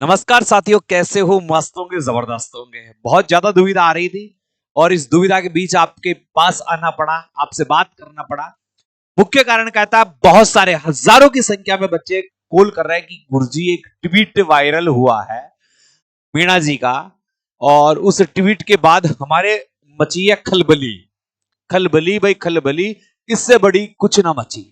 नमस्कार साथियों, कैसे हो? मस्त होंगे, जबरदस्त होंगे। बहुत ज्यादा दुविधा आ रही थी और इस दुविधा के बीच आपके पास आना पड़ा, आपसे बात करना पड़ा। मुख्य कारण कहता है बहुत सारे हजारों की संख्या में बच्चे कॉल कर रहे हैं कि गुरुजी एक ट्वीट वायरल हुआ है मीणा जी का, और उस ट्वीट के बाद हमारे मची है खलबली। खलबली भाई खलबली, इससे बड़ी कुछ ना मची।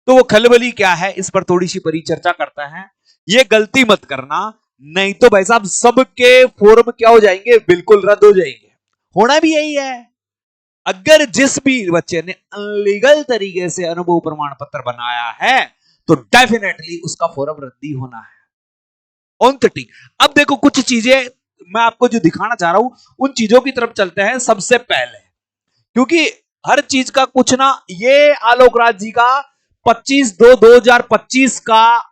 तो वो खलबली क्या है, इस पर थोड़ी सी परिचर्चा करता है। ये गलती मत करना, नहीं तो भाई साहब सबके फोरम क्या हो जाएंगे, बिल्कुल रद्द हो जाएंगे। होना भी यही है। अगर जिस भी बच्चे ने अनलीगल तरीके से अनुभव प्रमाण पत्र बनाया है तो डेफिनेटली उसका फोरम रद्दी होना है। ऑन टिक। अब देखो कुछ चीजें मैं आपको जो दिखाना चाह रहा हूं, उन चीजों की तरफ चलते हैं सबसे पहले, क्योंकि हर चीज का कुछ ना। ये आलोक राज जी का 25/2/2025 का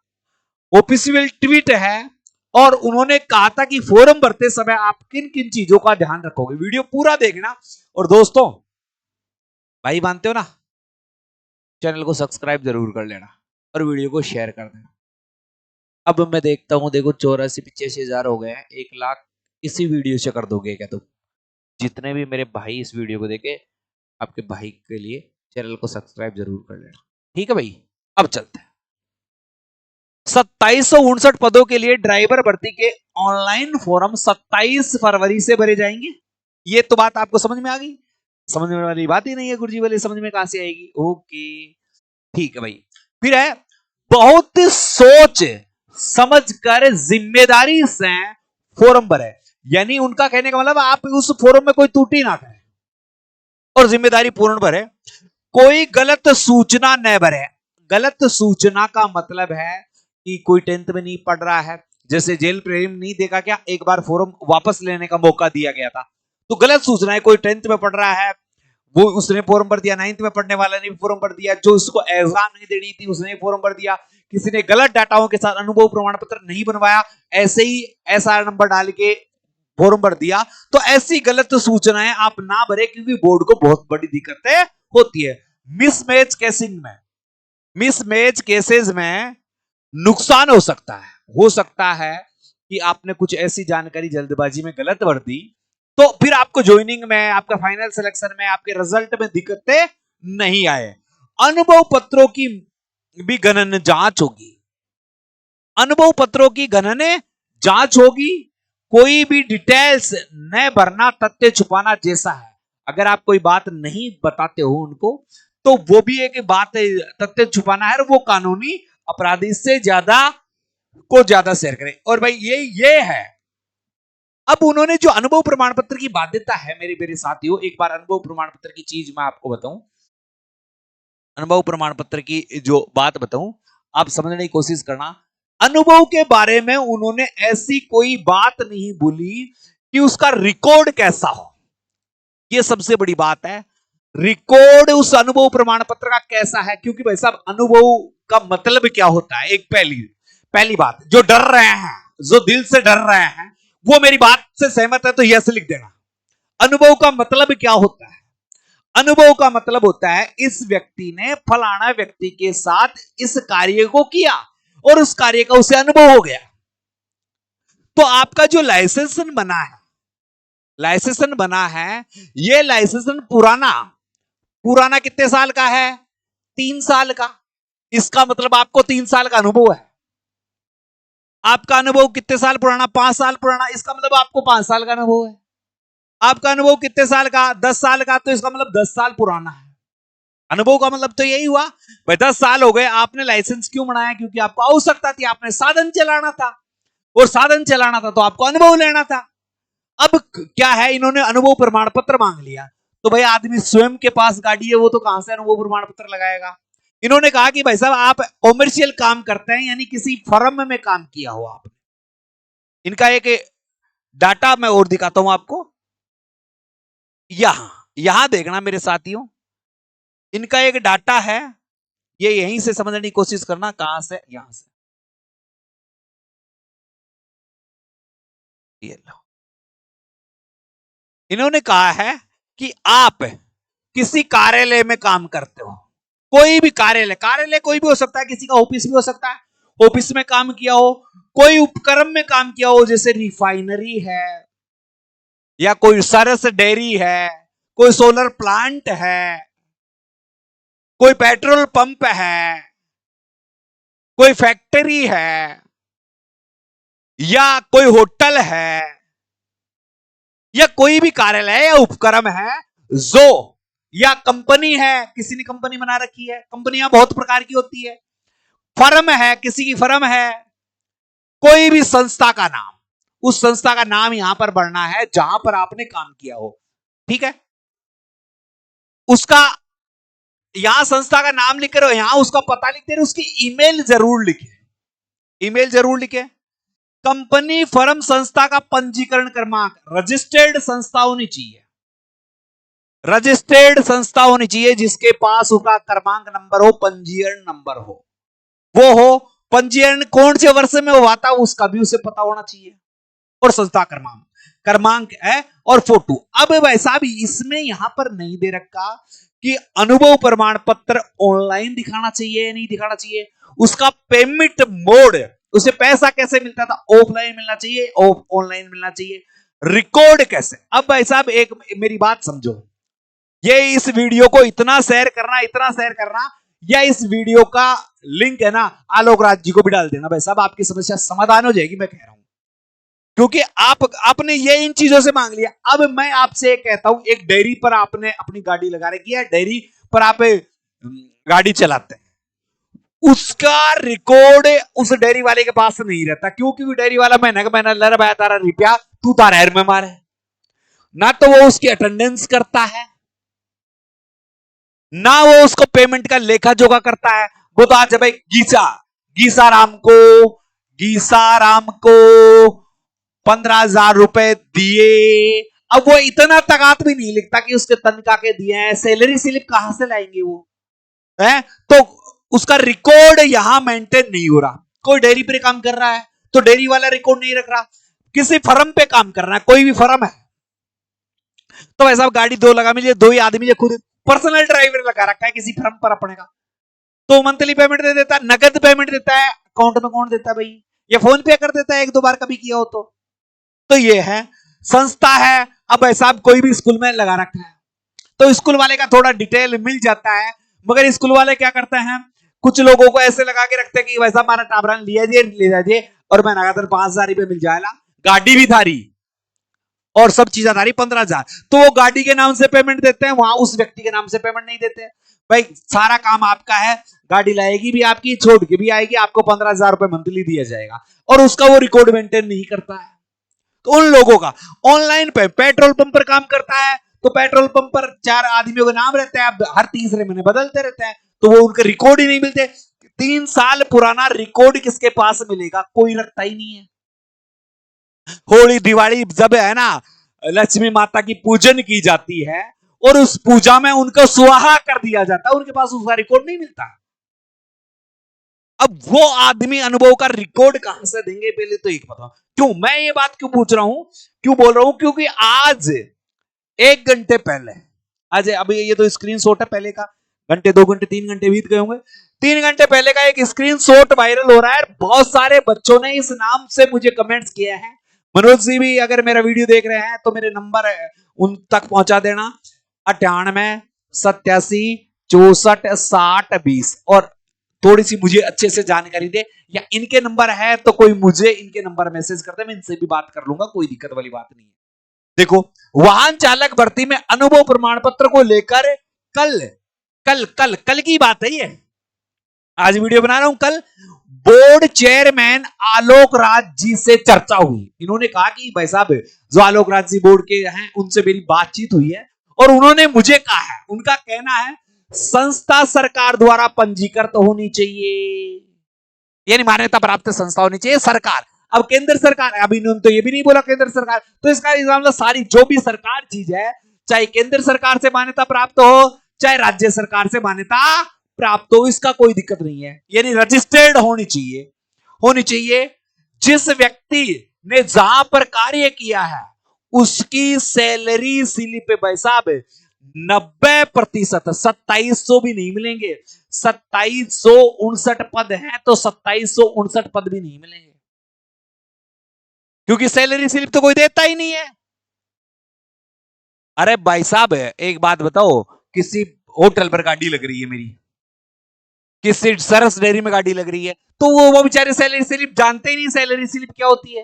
ऑफिशियल ट्वीट है और उन्होंने कहा था कि फोरम भरते समय आप किन किन चीजों का ध्यान रखोगे। वीडियो पूरा देखना। और दोस्तों, भाई मानते हो ना, चैनल को सब्सक्राइब जरूर कर लेना और वीडियो को शेयर कर देना। अब मैं देखता हूं, देखो 84-85 हजार हो गए हैं। 1 लाख इसी वीडियो से कर दोगे क्या तुम? जितने भी मेरे भाई इस वीडियो को देखे, आपके भाई के लिए चैनल को सब्सक्राइब जरूर कर लेना। ठीक है भाई, अब चलते हैं। 2759 पदों के लिए ड्राइवर भर्ती के ऑनलाइन फॉर्म 27 फरवरी से भरे जाएंगे। ये तो बात आपको समझ में आ गई। समझ में वाली बात ही नहीं है गुरुजी वाली, समझ में कहां से आएगी। ओके, ठीक है भाई। फिर है, बहुत सोच समझ कर जिम्मेदारी से फोरम भरे। यानी उनका कहने का मतलब आप उस फोरम में कोई त्रुटि ना करें और जिम्मेदारी पूर्ण भरे। कोई गलत सूचना न भरे। गलत सूचना का मतलब है कि कोई 10th में नहीं पढ़ रहा है, जैसे जेल प्रेम नहीं देखा क्या, एक बार फॉर्म वापस लेने का मौका दिया गया था। तो गलत सूचना है, कोई 10th में पढ़ रहा है वो उसने फॉर्म भर दिया, 9th में पढ़ने वाला ने भी फॉर्म भर दिया, जो उसको एग्जाम नहीं देनी थी उसने फॉर्म भर दिया, किसी ने गलत डाटाओं के साथ अनुभव प्रमाण पत्र नहीं बनवाया, ऐसे ही एसआर नंबर डाल के फॉर्म भर दिया। तो ऐसी गलत सूचनाएं आप ना भरे, क्योंकि बोर्ड को बहुत बड़ी दिक्कतें होती है। मिसमैच केसिंग में, मिसमैच केसेस में नुकसान हो सकता है। हो सकता है कि आपने कुछ ऐसी जानकारी जल्दबाजी में गलत भर दी, तो फिर आपको ज्वाइनिंग में, आपका फाइनल सिलेक्शन में, आपके रिजल्ट में दिक्कतें नहीं आए। अनुभव पत्रों की भी गणन जांच होगी। अनुभव पत्रों की गणन जांच होगी। कोई भी डिटेल्स न भरना तथ्य छुपाना जैसा है। अगर आप कोई बात नहीं बताते हो उनको, तो वो भी एक बात है, तथ्य छुपाना है, वो कानूनी अपराधी से ज्यादा को ज्यादा शेयर करें। और भाई ये है। अब उन्होंने जो अनुभव प्रमाण पत्र की बाध्यता है, मेरे मेरे साथियों, एक बार अनुभव प्रमाण पत्र की चीज मैं आपको बताऊं। अनुभव प्रमाण पत्र की जो बात बताऊं, आप समझने की कोशिश करना। अनुभव के बारे में उन्होंने ऐसी कोई बात नहीं बोली कि उसका रिकॉर्ड कैसा हो। यह सबसे बड़ी बात है। रिकॉर्ड उस अनुभव प्रमाण पत्र का कैसा है, क्योंकि भाई साहब अनुभव का मतलब क्या होता है। एक पहली बात, जो डर रहे हैं, जो दिल से डर रहे हैं, वो मेरी बात से सहमत है तो यस लिख देना। अनुभव का मतलब क्या होता है? अनुभव का मतलब होता है इस व्यक्ति ने फलाना व्यक्ति के साथ इस कार्य को किया और उस कार्य का उसे अनुभव हो गया। तो आपका जो लाइसेंस बना है, ये लाइसेंस पुराना कितने साल का है? 3 साल का। इसका मतलब आपको 3 साल का अनुभव है। आपका अनुभव कितने साल पुराना? 5 साल पुराना। इसका मतलब आपको 5 साल का अनुभव है। आपका अनुभव कितने साल का? 10 साल का। तो इसका मतलब 10 साल पुराना है। अनुभव का मतलब तो यही हुआ भाई, 10 साल हो गए, आपने लाइसेंस क्यों बनाया? क्योंकि आपको आवश्यकता थी, आपने साधन चलाना था, और साधन चलाना था तो आपको अनुभव लेना था। अब क्या है, इन्होंने अनुभव प्रमाण पत्र मांग लिया। तो भाई आदमी स्वयं के पास गाड़ी है, वो तो कहां से अनुभव प्रमाण पत्र लगाएगा? इन्होंने कहा कि भाई साहब आप कॉमर्शियल काम करते हैं, यानी किसी फर्म में काम किया हो आपने। इनका एक डाटा मैं और दिखाता हूं आपको। यहां देखना मेरे साथियों, इनका एक डाटा है, ये यहीं से समझने की कोशिश करना। कहां से? यहां से। ये लो, इन्होंने कहा है कि आप किसी कार्यालय में काम करते हो। कोई भी कार्यालय कोई भी हो सकता है, किसी का ऑफिस भी हो सकता है, ऑफिस में काम किया हो, कोई उपक्रम में काम किया हो, जैसे रिफाइनरी है, या कोई सरस डेयरी है, कोई सोलर प्लांट है, कोई पेट्रोल पंप है, कोई फैक्ट्री है, या कोई होटल है, या कोई भी कार्यालय या उपक्रम है, जो या कंपनी है, किसी ने कंपनी बना रखी है, कंपनियां बहुत प्रकार की होती है, फर्म है, किसी की फर्म है, कोई भी संस्था का नाम, उस संस्था का नाम यहां पर बढ़ना है जहां पर आपने काम किया हो, ठीक है। उसका यहां संस्था का नाम लिख रहे हो, यहां उसका पता लिखते रहे, उसकी ईमेल जरूर लिखे, ईमेल जरूर लिखे। कंपनी, फर्म, संस्था का पंजीकरण क्रमांक, रजिस्टर्ड संस्था होनी चाहिए, रजिस्टर्ड संस्था होनी चाहिए जिसके पास उसका क्रमांक नंबर हो, पंजीकरण नंबर हो, वो हो। पंजीकरण कौन से वर्ष में हुआ था उसका भी उसे पता होना चाहिए, और संस्था क्रमांक है, और फोटो। अब भाई साहब इसमें यहां पर नहीं दे रखा कि अनुभव प्रमाण पत्र ऑनलाइन दिखाना चाहिए या नहीं दिखाना चाहिए, उसका पेमेंट मोड, उसे पैसा कैसे मिलता था, ऑफलाइन मिलना चाहिए, ऑनलाइन मिलना चाहिए, रिकॉर्ड कैसे। अब भाई साहब एक मेरी बात समझो, ये इस वीडियो को इतना शेयर करना, या इस वीडियो का लिंक है ना आलोक राज जी को भी डाल देना, भाई साहब आपकी समस्या समाधान हो जाएगी, मैं कह रहा हूं, क्योंकि आपने ये इन चीजों से मांग लिया। अब मैं आपसे कहता हूं, एक डेयरी पर आपने अपनी गाड़ी लगा रखी है, डेयरी पर आप गाड़ी चलाते हैं, उसका रिकॉर्ड उस डेयरी वाले के पास नहीं रहता, क्योंकि डेयरी वाला महीना का महीना लड़ रहा है, तारा रुपया तू तारा में मारे ना, तो वो उसकी अटेंडेंस करता है ना, वो उसको पेमेंट का लेखा जोखा करता है। वो तो आज भाई गीसा राम को 15,000 रुपए दिए, अब वो इतना तगात भी नहीं लिखता कि उसके तनख्वाह के दिए हैं, सैलरी स्लिप कहां से लाएंगे वो है, तो उसका रिकॉर्ड यहां मेंटेन नहीं हो रहा। कोई डेयरी पे काम कर रहा है तो डेयरी वाला रिकॉर्ड नहीं रख रहा, किसी फर्म पे काम कर रहा है, कोई भी फर्म है, तो वैसा गाड़ी दो लगा मिले, दो ही आदमी जो खुद पर्सनल ड्राइवर लगा रखा है किसी फर्म पर अपने का, तो मंथली पेमेंट दे देता है, नगद पेमेंट देता है, अकाउंट में कौन देता है भाई, ये फोन पे कर देता है, एक दो बार कभी किया हो तो ये है संस्था है। अब ऐसा कोई भी स्कूल में लगा रखा है, तो स्कूल वाले का थोड़ा डिटेल मिल जाता है, मगर स्कूल वाले क्या करते हैं, कुछ लोगों को ऐसे लगा के रखते हैं कि वैसा हमारा टाबरान ले जाइए और मैं लगातार 5,000 रुपए मिल जाएगा, गाड़ी भी थारी और सब चीजें थारी 15,000, तो वो गाड़ी के नाम से पेमेंट देते हैं, वहां उस व्यक्ति के नाम से पेमेंट नहीं देते। भाई सारा काम आपका है, गाड़ी लाएगी भी आपकी, छोड़ के भी आएगी, आपको 15,000 रुपए मंथली दिया जाएगा, और उसका वो रिकॉर्ड मेंटेन नहीं करता है। तो उन लोगों का ऑनलाइन पे पेट्रोल पंप पर काम करता है, तो पेट्रोल पंप पर 4 आदमियों का नाम रहता है, हर तीसरे महीने बदलते रहते हैं, तो वो उनके रिकॉर्ड ही नहीं मिलते। 3 साल पुराना रिकॉर्ड किसके पास मिलेगा, कोई रखता ही नहीं है। होली दिवाली जब है ना, लक्ष्मी माता की पूजन की जाती है और उस पूजा में उनको सुहागा कर दिया जाता है, उनके पास उसका रिकॉर्ड नहीं मिलता। अब वो आदमी अनुभव का रिकॉर्ड कहां से देंगे, पहले तो एक बताओ। क्यों मैं ये बात क्यों पूछ रहा हूं, क्यों बोल रहा हूं, क्योंकि आज 1 घंटे पहले, आज अभी ये तो स्क्रीनशॉट है पहले का, घंटे 2 घंटे 3 घंटे बीत गए होंगे, 3 घंटे पहले का एक स्क्रीनशॉट वायरल हो रहा है। बहुत सारे बच्चों ने इस नाम से मुझे कमेंट्स किए हैं। मनोज जी भी अगर मेरा वीडियो देख रहे हैं तो मेरे नंबर उन तक पहुंचा देना, 98 87 64 60 20, और थोड़ी सी मुझे अच्छे से जानकारी दे, या इनके नंबर है तो कोई मुझे इनके नंबर मैसेज करते, मैं इनसे भी बात कर लूंगा, कोई दिक्कत वाली बात नहीं है। देखो, वाहन चालक भर्ती में अनुभव प्रमाण पत्र को लेकर कल की बात है ये, आज वीडियो बना रहा हूं, कल बोर्ड चेयरमैन आलोक राज जी से चर्चा हुई। इन्होंने कहा कि भाई साहब जो आलोक राज जी बोर्ड के हैं उनसे मेरी बातचीत हुई है, और उन्होंने मुझे कहा है, उनका कहना है संस्था सरकार द्वारा पंजीकृत होनी चाहिए, यानी मान्यता प्राप्त संस्था होनी चाहिए सरकार। अब केंद्र सरकार, अभी इन्होंने तो ये भी नहीं बोला केंद्र सरकार, तो इसका मतलब सारी जो भी सरकार चीज है, चाहे केंद्र सरकार से मान्यता प्राप्त हो चाहे राज्य सरकार से मान्यता प्राप्त हो, इसका कोई दिक्कत नहीं है, यानी रजिस्टर्ड होनी चाहिए। जिस व्यक्ति ने जहां पर कार्य किया है उसकी सैलरी स्लिप भाई साहब 90%, 2700 भी नहीं मिलेंगे, 2759 पद हैं तो 2759 पद भी नहीं मिलेंगे। क्योंकि सैलरी स्लिप तो कोई देता ही नहीं है। अरे भाई साहब एक बात बताओ, किसी होटल पर गाड़ी लग रही है मेरी, किसी सरस डेयरी में गाड़ी लग रही है, तो वो बेचारे सैलरी स्लिप जानते ही नहीं सैलरी स्लिप क्या होती है,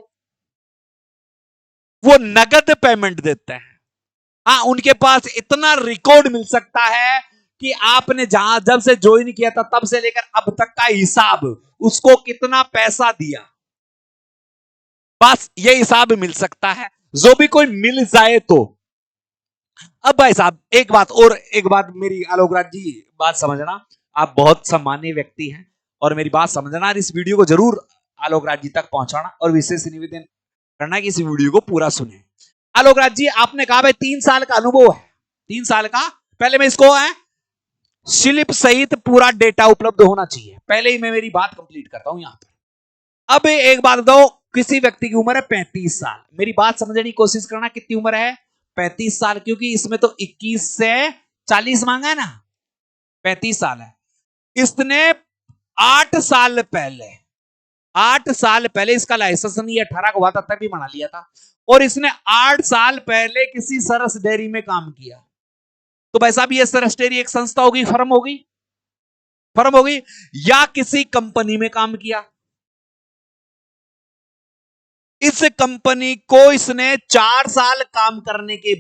वो नगद पेमेंट देते हैं। हाँ, उनके पास इतना रिकॉर्ड मिल सकता है कि आपने जहां जब से ज्वाइन किया था तब से लेकर अब तक का हिसाब, उसको कितना पैसा दिया, बस ये हिसाब मिल सकता है, जो भी कोई मिल जाए तो। अब भाई साहब एक बात मेरी आलोक राज जी बात समझना, आप बहुत सम्मानीय व्यक्ति हैं और मेरी बात समझना और इस वीडियो को जरूर आलोक राज जी तक पहुंचाना और विशेष निवेदन करना कि इस वीडियो को पूरा सुने। आलोक राज जी आपने कहा भाई 3 साल का अनुभव है, 3 साल का, पहले मैं इसको है स्लिप सहित पूरा डेटा उपलब्ध होना चाहिए, पहले ही मैं मेरी बात कंप्लीट करता हूं यहां पर। अब एक बात बताओ, किसी व्यक्ति की उम्र है 35 साल, मेरी बात समझने की कोशिश करना, कितनी उम्र है 35 साल, क्योंकि इसमें तो 21 से 40 मांगा है ना, 35 साल है। इसने 8 साल पहले इसका लाइसेंस नहीं 18 को हुआ था तभी बना लिया था, और इसने 8 साल पहले किसी सरस डेयरी में काम किया, तो भाई साहब ये सरस डेयरी एक संस्था होगी, फर्म होगी या किसी कंपनी में काम किया। इस कंपनी को इसने 4 साल काम करने के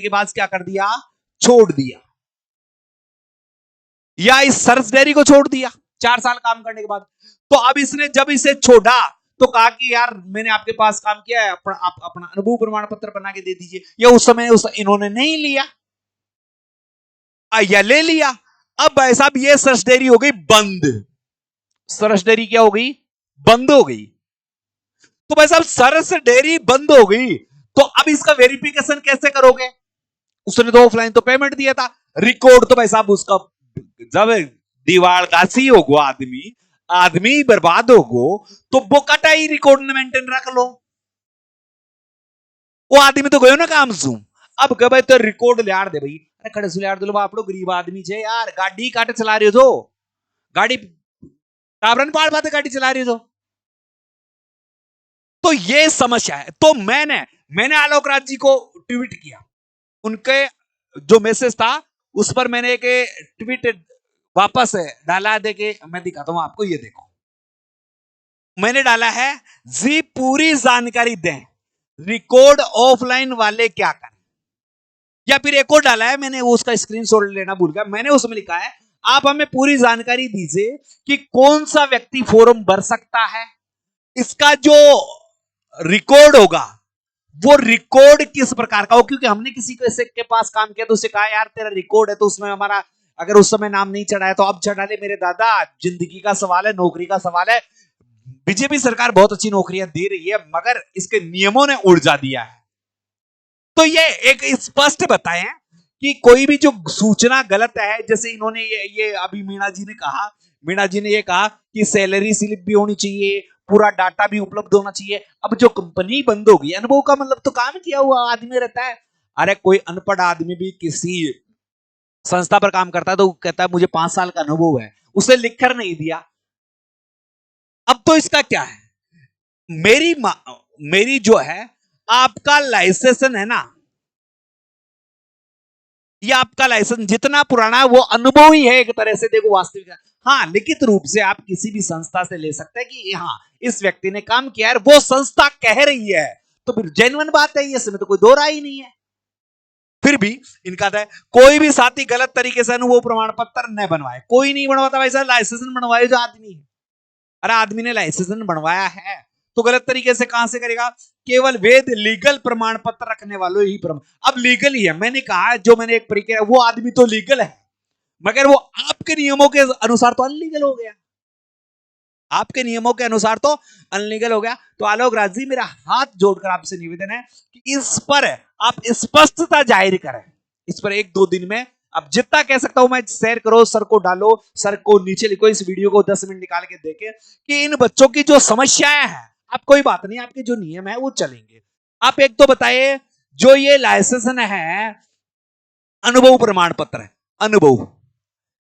बाद क्या कर दिया, छोड़ दिया, या इस सरस डेयरी को छोड़ दिया 4 साल काम करने के बाद। तो अब इसने जब इसे छोड़ा तो कहा कि यार मैंने आपके पास काम किया है, आप अपना अनुभव प्रमाण पत्र बना के दे दीजिए, या उस समय इन्होंने नहीं लिया या ले लिया। अब भाई साहब ये सरस डेयरी हो गई बंद, सरस डेयरी क्या हो गई, बंद हो गई। तो भाई साहब सरस डेयरी बंद हो गई, तो अब इसका वेरिफिकेशन कैसे करोगे, उसने तो ऑफलाइन तो पेमेंट दिया था, रिकॉर्ड तो भाई साहब उसका जब दीवार दासी होगो आदमी बर्बाद होगो तो बोकाटा ही रिकॉर्ड मेंटेन रख लो, वो आदमी तो गयो ना काम सू। अब कह भाई तो रिकॉर्ड लियार दे भाई, अरे खड़े से लियार दो आप गरीब आदमी छे यार, गाड़ी काटे चला रहे हो तो गाड़ी टाबरन पाड़ बात गाड़ी चला रही हो तो ये समस्या है। तो मैंने आलोक राज जी को ट्वीट किया, उनके जो मैसेज था उस पर मैंने एक ट्वीट वापस डाला, देके मैं दिखाता हूं आपको, ये देखो मैंने डाला है, जी पूरी जानकारी दें, रिकॉर्ड ऑफलाइन वाले क्या करें, या फिर एक और डाला है मैंने, उसका स्क्रीनशॉट लेना भूल गया, मैंने उसमें लिखा है आप हमें पूरी जानकारी दीजिए कि कौन सा व्यक्ति फॉर्म भर सकता है, इसका जो रिकॉर्ड होगा वो रिकॉर्ड किस प्रकार का हो, क्योंकि हमने किसी के पास काम किया तो उसे कहा यार तेरा रिकॉर्ड है तो उसमें हमारा अगर उस समय नाम नहीं चढ़ा है तो अब चढ़ा ले मेरे दादा, जिंदगी का सवाल है, नौकरी का सवाल है। बीजेपी सरकार बहुत अच्छी नौकरियां दे रही है मगर इसके नियमों ने उलझा दिया है। तो ये एक स्पष्ट बताएं कि कोई भी जो सूचना गलत है, जैसे इन्होंने ये अभी मीणा जी ने ये कहा कि सैलरी स्लिप भी होनी चाहिए, पूरा डाटा भी उपलब्ध होना चाहिए। अब जो कंपनी बंद होगी, अनुभव का मतलब तो काम किया हुआ आदमी रहता है। अरे कोई अनपढ़ आदमी भी किसी संस्था पर काम करता है तो कहता है मुझे 5 साल का अनुभव है, उसे लिखकर नहीं दिया। अब तो इसका क्या है, मेरी जो है आपका लाइसेंस है ना, ये आपका लाइसेंस जितना पुराना है वो अनुभव ही है एक तरह से, देखो वास्तविक। हाँ, लिखित रूप से आप किसी भी संस्था से ले सकते हैं कि हाँ इस व्यक्ति ने काम किया है, वो संस्था कह रही है, तो फिर जेन्युइन बात है, इसमें तो कोई दो राय ही नहीं है। फिर भी इनका है कोई भी साथी गलत तरीके से अनुभव प्रमाण पत्र न बनवाए, कोई नहीं बनवाता भाई साहब, लाइसेंस बनवाए जो आदमी है। अरे आदमी ने लाइसेंस बनवाया है तो गलत तरीके से कहां से करेगा, केवल वेद लीगल प्रमाण पत्र रखने वालों ही अब लीगल ही है। मैंने कहा जो मैंने एक प्रक्रिया, वो आदमी तो लीगल है मगर वो आपके नियमों के अनुसार तो अनलीगल हो गया, आपके नियमों के अनुसार तो अनलीगल हो गया। तो आलोक राज जी मेरा हाथ जोड़कर आपसे निवेदन है कि इस पर आप स्पष्टता जाहिर करें, इस पर 1-2 दिन में अब जितना कह सकता हूं मैं शेयर करो, सर को डालो, सर को नीचे लिखो, इस वीडियो को 10 मिनट निकाल के देखें कि इन बच्चों की जो समस्याएं हैं, अब कोई बात नहीं, आपके जो नियम है वो चलेंगे। आप एक तो बताइए, जो ये लाइसेंस है, अनुभव प्रमाण पत्र है, अनुभव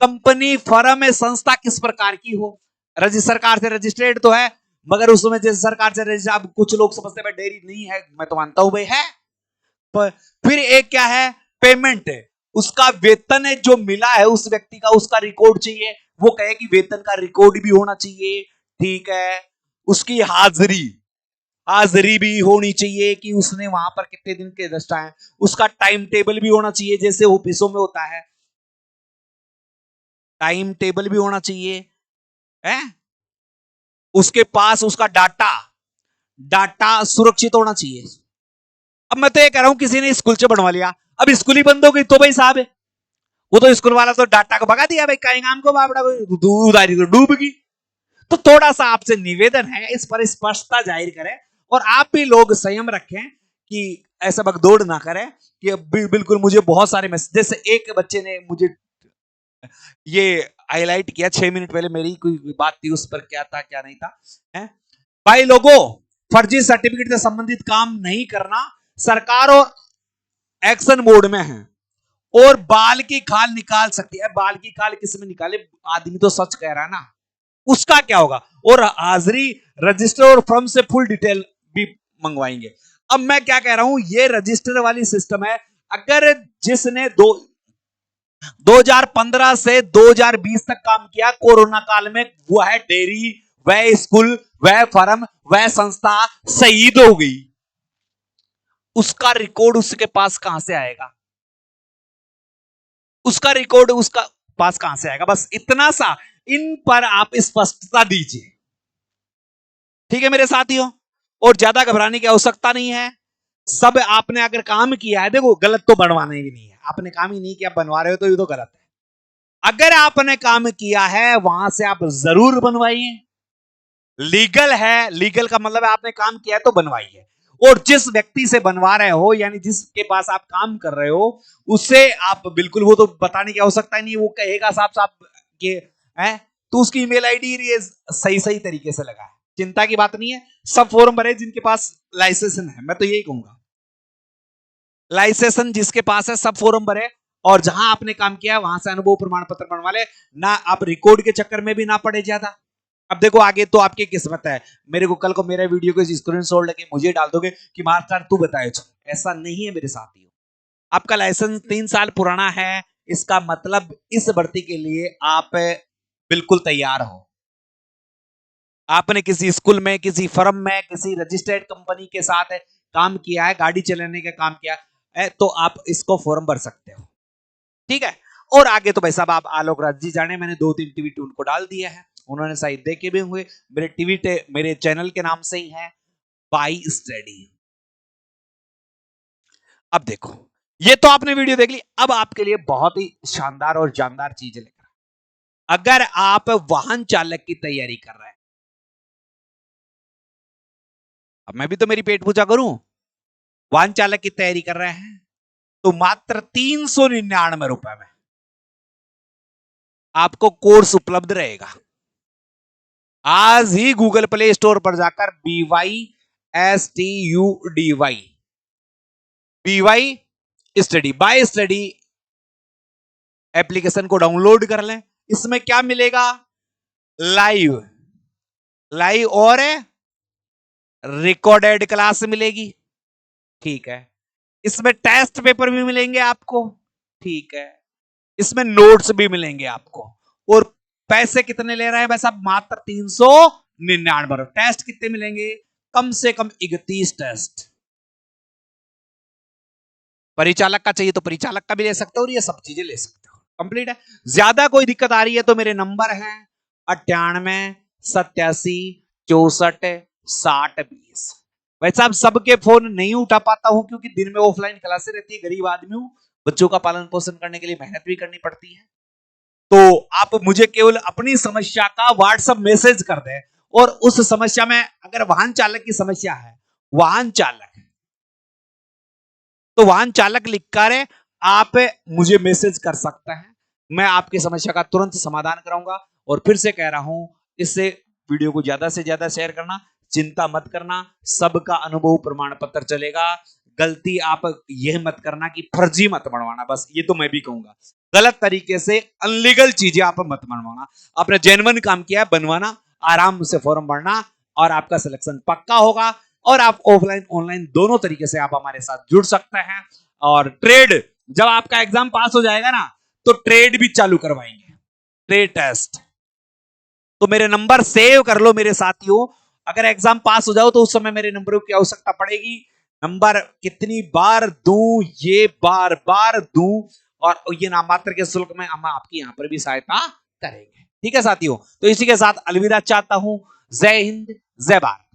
कंपनी फर्म संस्था किस प्रकार की हो, सरकार से रजिस्ट्रेड तो है, मगर उसमें जैसे सरकार से रजिस्टर, अब कुछ लोग समझते हैं डेयरी नहीं है, मैं तो मानता हूं भाई है। पर फिर एक क्या है, पेमेंट है, उसका वेतन है जो मिला है उस व्यक्ति का, उसका रिकॉर्ड चाहिए। वो कहे कि वेतन का रिकॉर्ड भी होना चाहिए, ठीक है। उसकी हाजिरी, हाजिरी भी होनी चाहिए कि उसने वहां पर कितने दिन के दस्ता है। उसका टाइम टेबल भी होना चाहिए, जैसे ऑफिसों में होता है, टाइम टेबल भी होना चाहिए है। उसके पास उसका डाटा, डाटा सुरक्षित होना चाहिए। अब मैं तो ये कह रहा हूं किसी ने स्कूल से बनवा लिया, अब स्कूल ही बंद हो गई तो भाई साहब है, वो तो स्कूल वाला तो डाटा को भगा दिया भाई, कहीं काम को बाबड़ा उधारी तो डूब गई। तो थोड़ा सा आपसे निवेदन है, इस पर स्पष्टता जाहिर करें, और आप भी लोग संयम रखें कि ऐसा बगदौड़ ना करें कि बिल्कुल मुझे बहुत सारे मैसेज, जैसे एक बच्चे ने मुझे ये हाईलाइट किया 6 मिनट पहले, मेरी कोई बात थी उस पर, क्या था क्या नहीं था है? भाई लोगों, फर्जी सर्टिफिकेट से संबंधित काम नहीं करना, सरकार और एक्शन मोड में है, और बाल की खाल निकाल सकती है। बाल की खाल किस में निकाले, आदमी तो सच कह रहा है ना, उसका क्या होगा। और हाजिरी रजिस्टर और फर्म से फुल डिटेल भी मंगवाएंगे। अब मैं क्या कह रहा हूं, ये रजिस्टर वाली सिस्टम है, अगर जिसने 2015 से 2020 तक काम किया कोरोना काल में, वो है डेयरी, वह स्कूल, वह फर्म, वह संस्था शहीद हो गई, उसका रिकॉर्ड उसके पास कहां से आएगा, उसका रिकॉर्ड उसका पास कहां से आएगा। बस इतना सा इन पर आप स्पष्टता दीजिए, ठीक है मेरे साथियों। और ज्यादा घबराने की आवश्यकता नहीं है। सब आपने अगर काम किया है, देखो गलत तो बनवाना ही नहीं है, आपने काम ही नहीं किया बनवा रहे हो तो ये तो गलत है। अगर आपने काम किया है वहां से आप जरूर बनवाइए, लीगल है, लीगल का मतलब है आपने काम किया है तो बनवाइए। और जिस व्यक्ति से बनवा रहे हो, यानी जिसके पास आप काम कर रहे हो, उससे आप बिल्कुल, वो तो बताने की आवश्यकता नहीं, वो कहेगा साहब साहब के है, तो उसकी ईमेल आईडी सही सही तरीके से लगाए, चिंता की बात नहीं है। सब फॉर्म भरे जिनके पास लाइसेंस है, मैं तो यही कहूंगा, लाइसेंस जिसके पास है सब फॉर्म भरे, और जहां आपने काम किया वहां से अनुभव प्रमाण पत्र बनवा ले ना, आप रिकॉर्ड के चक्कर में भी ना पड़े ज्यादा। अब देखो आगे तो आपकी किस्मत है, मेरे को कल को मेरे वीडियो को स्क्रीनशॉट लगे मुझे डाल दोगे कि मास्टर तू बताए, ऐसा नहीं है मेरे साथियों। आपका लाइसेंस 3 साल पुराना है, इसका मतलब इस भर्ती के लिए आप बिल्कुल तैयार हो। आपने किसी स्कूल में, किसी फर्म में, किसी रजिस्टर्ड कंपनी के साथ काम किया है, गाड़ी चलाने का काम किया है, तो आप इसको फॉर्म भर सकते हो, ठीक है। और आगे तो भाई साहब आप आलोक राज जी जाने, मैंने 2-3 टीवी उनको डाल दिया है, उन्होंने शायद देखे भी हुए, मेरे मेरे चैनल के नाम से ही है, बाई स्टडी। अब देखो, ये तो आपने वीडियो देख ली, अब आपके लिए बहुत ही शानदार और जानदार चीज लेकर, अगर आप वाहन चालक की तैयारी कर रहे हैं, अब मैं भी तो मेरी पेट पूजा करूं, वाहन चालक की तैयारी कर रहे हैं, तो मात्र 399 रुपए में आपको कोर्स उपलब्ध रहेगा। आज ही गूगल प्ले स्टोर पर जाकर BY study bye study application को डाउनलोड कर लें। इसमें क्या मिलेगा, लाइव, लाइव और रिकॉर्डेड क्लास मिलेगी, ठीक है। इसमें टेस्ट पेपर भी मिलेंगे आपको, ठीक है। इसमें नोट्स भी मिलेंगे आपको। और पैसे कितने ले रहे हैं भाई साहब, मात्र 399। टेस्ट कितने मिलेंगे, कम से कम 31 टेस्ट। परिचालक का चाहिए तो परिचालक का भी ले सकते हो, और ये सब चीजें ले सकते हो, कंप्लीट है। ज्यादा कोई दिक्कत आ रही है तो मेरे नंबर है 98 87 64 60 20। भाई साहब सबके फोन नहीं उठा पाता हूं, क्योंकि दिन में ऑफलाइन क्लासेस रहती है, गरीब आदमी हूं, बच्चों का पालन पोषण करने के लिए मेहनत भी करनी पड़ती है। तो आप मुझे केवल अपनी समस्या का व्हाट्सएप मैसेज कर दें, और उस समस्या में अगर वाहन चालक की समस्या है, वाहन चालक, तो वाहन चालक लिखकर आप मुझे मैसेज कर सकते हैं, मैं आपकी समस्या का तुरंत समाधान कराऊंगा। और फिर से कह रहा हूं, इससे वीडियो को ज्यादा से ज्यादा शेयर करना, चिंता मत करना, सबका अनुभव प्रमाण पत्र चलेगा। गलती आप यह मत करना कि फर्जी मत बनवाना, बस ये तो मैं भी कहूंगा, गलत तरीके से अनलीगल चीजें आप मत बनवाना। आपने जेन्युइन काम किया है, बनवाना, आराम से फॉर्म भरना, और आपका सिलेक्शन पक्का होगा और आप ऑफलाइन ऑनलाइन दोनों तरीके से आप हमारे साथ जुड़ सकते हैं। और ट्रेड, जब आपका एग्जाम पास हो जाएगा ना तो ट्रेड भी चालू करवाएंगे, ट्रेड टेस्ट। तो मेरे नंबर सेव कर लो मेरे साथियों, अगर एग्जाम पास हो जाओ तो उस समय मेरे नंबरों की आवश्यकता पड़ेगी। नंबर कितनी बार दूं, ये बार बार दूं, और ये नाम मात्र के शुल्क में हम आपकी यहां पर भी सहायता करेंगे। ठीक है साथियों, तो इसी के साथ अलविदा चाहता हूं। जय हिंद, जय भारत।